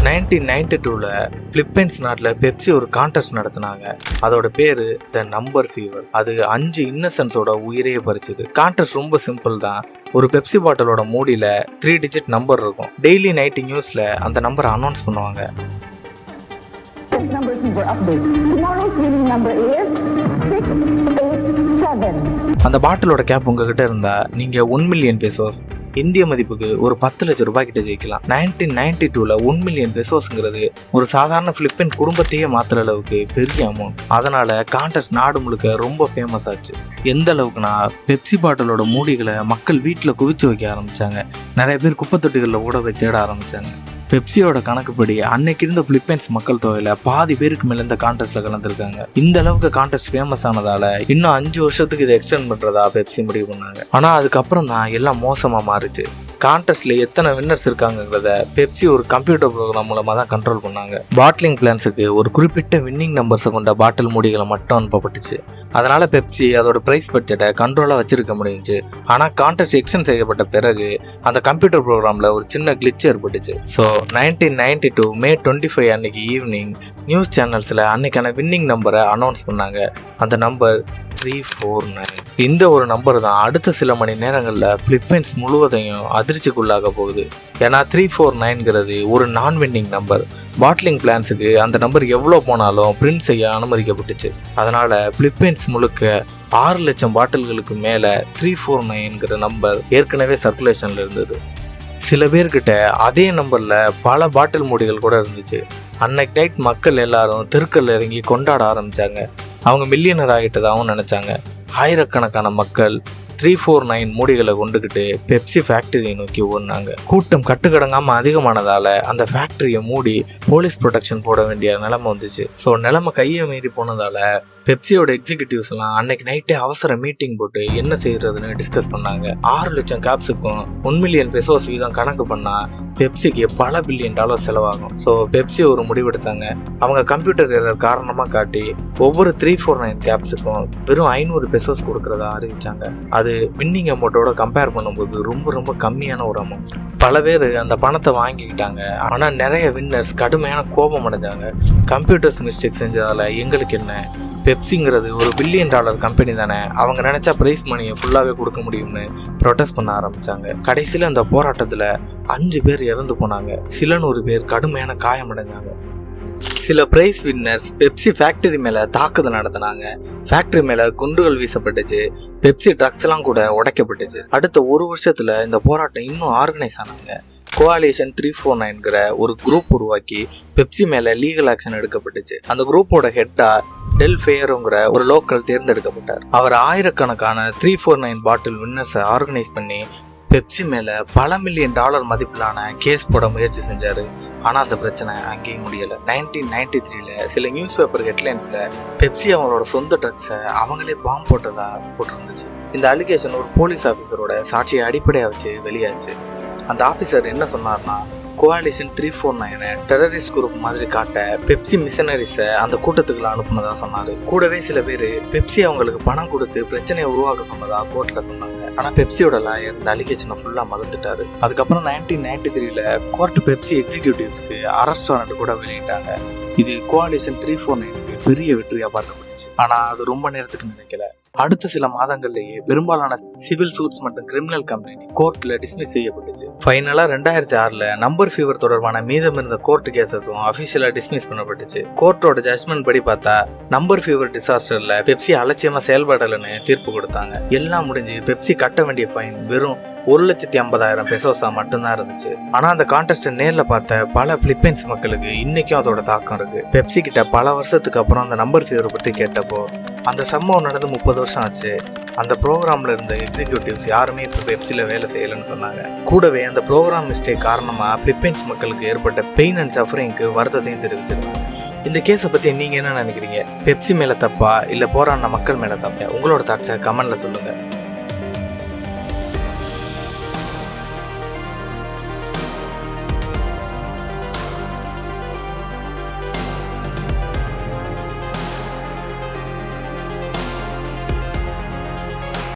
1992ல Philippines நாட்டில் Pepsi ஒரு contest நடத்தினாங்க. அதோட பேரு த நம்பர் ஃபீவர். அது 5 இன்னசென்ஸோட உயிரையே பறிச்சது. கான்டெஸ்ட் ரொம்ப சிம்பிள் தான். ஒரு பெப்சி பாட்டிலோட மூடியில 3 டிஜிட் நம்பர் இருக்கும். டெய்லி நைட்டு நியூஸ்ல அந்த நம்பரை அனௌன்ஸ் பண்ணுவாங்க. அந்த பாட்டிலோட கேப் உங்ககிட்ட இருந்தா நீங்க 1 மில்லியன் பெசோஸ், இந்திய மதிப்புக்கு ஒரு 10 லட்சம் ரூபாய் கிட்ட ஜெயிக்கலாம். 1992ல 1 மில்லியன் பெசோஸ்ங்கிறது ஒரு சாதாரண பிலிப்பைன் குடும்பத்தையே மாத்துற அளவுக்கு பெரிய அமௌண்ட். அதனால கான்டெஸ்ட் நாடு முழுக்க ரொம்ப ஃபேமஸ் ஆச்சு. எந்த அளவுக்குனா பெப்சி பாட்டிலோட மூடிகளை மக்கள் வீட்டில் குவிச்சு வைக்க ஆரம்பிச்சாங்க. நிறைய பேர் குப்பை தொட்டிகளில் கூட போய் தேட ஆரம்பிச்சாங்க. பெப்சியோட கணக்குப்படி அன்னைக்கு இருந்த பிலிப்பைன்ஸ் மக்கள் தொகையில பாதி பேருக்கு மேல இந்த கான்டெஸ்ட்ல கலந்துருக்காங்க. இந்த அளவுக்கு கான்டெஸ்ட் ஃபேமஸ் ஆனதால இன்னும் 5 வருஷத்துக்கு இதை எக்ஸ்டெண்ட் பண்றதா பெப்சி முடிவு பண்ணாங்க. ஆனா அதுக்கப்புறம் தான் எல்லாம் மோசமா மாறுச்சு. கான்டெஸ்ட்ல எத்தனை வின்னர்ஸ் இருக்காங்கிறத பெப்சி ஒரு கம்ப்யூட்டர் ப்ரோக்ராம் மூலமா தான் கண்ட்ரோல் பண்ணாங்க. பாட்டிலிங் பிளான்ஸுக்கு ஒரு குறிப்பிட்ட வின்னிங் நம்பர்ஸை கொண்ட பாட்டில் மூடிகளை மட்டும் அனுப்பப்பட்டுச்சு. அதனால பெப்சி அதோட பிரைஸ் பட்ஜெட்டை கண்ட்ரோலா வச்சிருக்க முடிஞ்சுச்சு. ஆனா கான்டெஸ்ட் எக்ஸ்டெண்ட் செய்யப்பட்ட பிறகு அந்த கம்ப்யூட்டர் ப்ரோக்ராம்ல ஒரு சின்ன கிளிச் ஏற்பட்டுச்சு. ஸோ 1992 May 25 அன்னைக்கு ஈவினிங் நியூஸ் சேனல்ஸ்ல அன்னைக்கான வின்னிங் நம்பரை அனௌன்ஸ் பண்ணாங்க. அந்த நம்பர் 349. இந்த ஒரு நம்பர் தான் அடுத்த சில மணி நேரங்களில் பிலிப்பைன்ஸ் முழுவதையும் அதிர்ச்சிக்குள்ளாக போகுது. ஏன்னா 349ங்கிறது ஒரு நான் வின்னிங் நம்பர். பாட்டிலிங் பிளான்ஸுக்கு அந்த நம்பர் எவ்வளோ போனாலும் பிரிண்ட் செய்ய அனுமதிக்கப்பட்டுச்சு. அதனால பிலிப்பைன்ஸ் முழுக்க 6 லட்சம் பாட்டில்களுக்கு மேலே 349ங்கிற நம்பர் ஏற்கனவே சர்க்குலேஷனில் இருந்தது. சில பேர்கிட்ட அதே நம்பரில் பல பாட்டில் மூடிகள் கூட இருந்துச்சு. அன்னைக்கு நைட் மக்கள் எல்லாரும் தெருக்கல்ல இறங்கி கொண்டாட ஆரம்பித்தாங்க. அவங்க மில்லியனர் ஆகிட்டதாகவும் நினச்சாங்க. ஆயிரக்கணக்கான மக்கள் 349 மூடிகளை கொண்டுக்கிட்டு பெப்சி ஃபேக்டரியை நோக்கி ஓடினாங்க. கூட்டம் கட்டுக்கடங்காமல் அதிகமானதால் அந்த ஃபேக்டரியை மூடி போலீஸ் ப்ரொடெக்ஷன் போட வேண்டிய நிலைமை வந்துச்சு. ஸோ நிலைமை கையை மீறி போனதால் பெப்சியோட எக்ஸிக்யூட்டிவ்ஸ்லாம் அன்னைக்கு நைட்டே அவசர மீட்டிங் போட்டு என்ன செய்யறதுன்னு டிஸ்கஸ் பண்ணாங்க. 6 லட்சம் கேப்ஸுக்கும் 1 மில்லியன் பெசோஸ் வீதம் கணக்கு பண்ணா பெப்சிக்கு பல பில்லியன் டாலர் செலவாகும். ஸோ பெப்சி ஒரு முடிவெடுத்தாங்க. அவங்க கம்ப்யூட்டர் எரர் காரணமாக காட்டி ஒவ்வொரு 349 கேப்ஸுக்கும் வெறும் 500 பெசோஸ் கொடுக்கறதா அறிவிச்சாங்க. அது வின்னிங் அமௌண்ட்டோட கம்பேர் பண்ணும்போது ரொம்ப கம்மியான ஒரு அமௌண்ட். பல பேர் அந்த பணத்தை வாங்கிக்கிட்டாங்க. ஆனால் நிறைய வின்னர்ஸ் கடுமையான கோபம் அடைஞ்சாங்க. கம்ப்யூட்டர்ஸ் மிஸ்டேக் செஞ்சதால எங்களுக்கு என்ன, பெப்சிங்கிறது ஒரு $1 பில்லியன் கம்பெனி தானே, அவங்க நினைச்சா பிரைஸ் மணியை ஃபுல்லாகவே கொடுக்க முடியும்னு ப்ரொடெஸ்ட் பண்ண ஆரம்பித்தாங்க. கடைசியில் அந்த போராட்டத்தில் 5 பேர் இறந்து போனாங்க. சில 100 பேர் கடுமையான காயமடைஞ்சாங்க. சில பிரைஸ் வின்னர்ஸ் பெப்சி ஃபேக்டரி மேலே தாக்குதல் நடத்தினாங்க. ஃபேக்டரி மேலே குண்டுகள் வீசப்பட்டுச்சு. பெப்சி ட்ரக்ஸ்லாம் கூட உடைக்கப்பட்டுச்சு. அடுத்த 1 வருஷத்தில் இந்த போராட்டம் இன்னும் ஆர்கனைஸ் ஆனாங்க. கோஆலிஷன் 349ங்கிற ஒரு குரூப் உருவாக்கி பெப்சி மேலே லீகல் ஆக்ஷன் எடுக்கப்பட்டுச்சு. அந்த குரூப்போட ஹெட்டா டெல் ஃபேயருங்கிற ஒரு லோக்கல் தேர்ந்தெடுக்கப்பட்டார். அவர் ஆயிரக்கணக்கான 349 பாட்டில் வின்னர்ஸை ஆர்கனைஸ் பண்ணி பெப்சி மேலே பல $1 மில்லியன் மதிப்பிலான கேஸ் போட முயற்சி செஞ்சார். ஆனால் அந்த பிரச்சனை அங்கேயும் முடியலை. 1993ல சில நியூஸ் பேப்பர் ஹெட்லைன்ஸில் பெப்சி அவங்களோட சொந்த ட்ரக்ஸை அவங்களே பாம்பு போட்டதா போட்டிருந்துச்சு. இந்த அலிகேஷன் ஒரு போலீஸ் ஆஃபீஸரோட சாட்சியை அடிப்படையாக வச்சு வெளியாச்சு. அந்த ஆஃபீஸர் என்ன சொன்னார்னா, கோஆலிஷன் 349 டெரரிஸ்ட் குரூப் மாதிரி காட்ட பெப்சி மிஷனரிஸை அந்த கூட்டத்துக்குள்ள அனுப்புனதா சொன்னார். கூடவே சில பேர் பெப்சி அவங்களுக்கு பணம் கொடுத்து பிரச்சனையை உருவாக்க சொன்னதா கோர்ட்டில் சொன்னாங்க. ஆனால் பெப்சியோட லாயர் இந்த அலிகேஷனை ஃபுல்லாக மறுத்துட்டாரு. அதுக்கப்புறம் 1993ல கோர்ட் பெப்சி எக்ஸிக்யூட்டிவ்ஸ்க்கு அரெஸ்ட் வாரண்ட் கூட வெளியிட்டாங்க. இது கோஆலிஷன் 349க்கு பெரிய வெற்றியாக பார்க்கப்பட்டுச்சு. ஆனால் அது ரொம்ப நேரத்துக்கு நினைக்கல. அடுத்த சில மாதங்கள்லேயே பெரும்பாலான சிவில் சூட்ஸ் மற்றும் கிரிமினல் கம்ப்ளைண்ட்ஸ் கோர்ட்ல டிஸ்மிஸ் செய்யப்பட்டுச்சு. ஃபைனலா 2006ல நம்பர் ஃபீவர் தொடர்பான மீதம் இருந்த கோர்ட் கேசஸும் அபிஷியலா டிஸ்மிஸ் பண்ணப்பட்டுச்சு. கோர்ட்டோட ஜட்மெண்ட் படி பார்த்தா நம்பர் ஃபீவர் டிசாஸ்டர்ல பெப்சி அலட்சியமா செயல்படலன்னு தீர்ப்பு கொடுத்தாங்க. எல்லாம் முடிஞ்சு பெப்சி கட்ட வேண்டிய ஃபைன் வெறும் 1,50,000 பெசோஸா மட்டும்தான் இருந்துச்சு. ஆனா அந்த கான்டெஸ்ட்டை நேர்ல பார்த்த பல பிலிப்பைன்ஸ் மக்களுக்கு இன்னைக்கும் அதோட தாக்கம் இருக்கு. பெப்சி கிட்ட பல வருஷத்துக்கு அப்புறம் அந்த நம்பர் ஃபீவர் பற்றி கேட்டப்போ அந்த சம்பவம் நடந்து 30 வருஷம் ஆச்சு. அந்த ப்ரோக்ராம்ல இருந்த எக்ஸிக்யூட்டிவ்ஸ் யாருமே இப்போ பெப்சில வேலை செய்யலைன்னு சொன்னாங்க. கூடவே அந்த ப்ரோக்ராம் மிஸ்டேக் காரணமா பிலிப்பைன்ஸ் மக்களுக்கு ஏற்பட்ட பெயின் அண்ட் சஃபரிங்க்கு வருத்தத்தையும் தெரிவிச்சிருக்காங்க. இந்த கேஸை பத்தி நீங்க என்ன நினைக்கிறீங்க? பெப்சி மேல தப்பா இல்ல போராடின மக்கள் மேல தப்பா? உங்களோட தாட்ஸை கமெண்ட்ல சொல்லுங்க.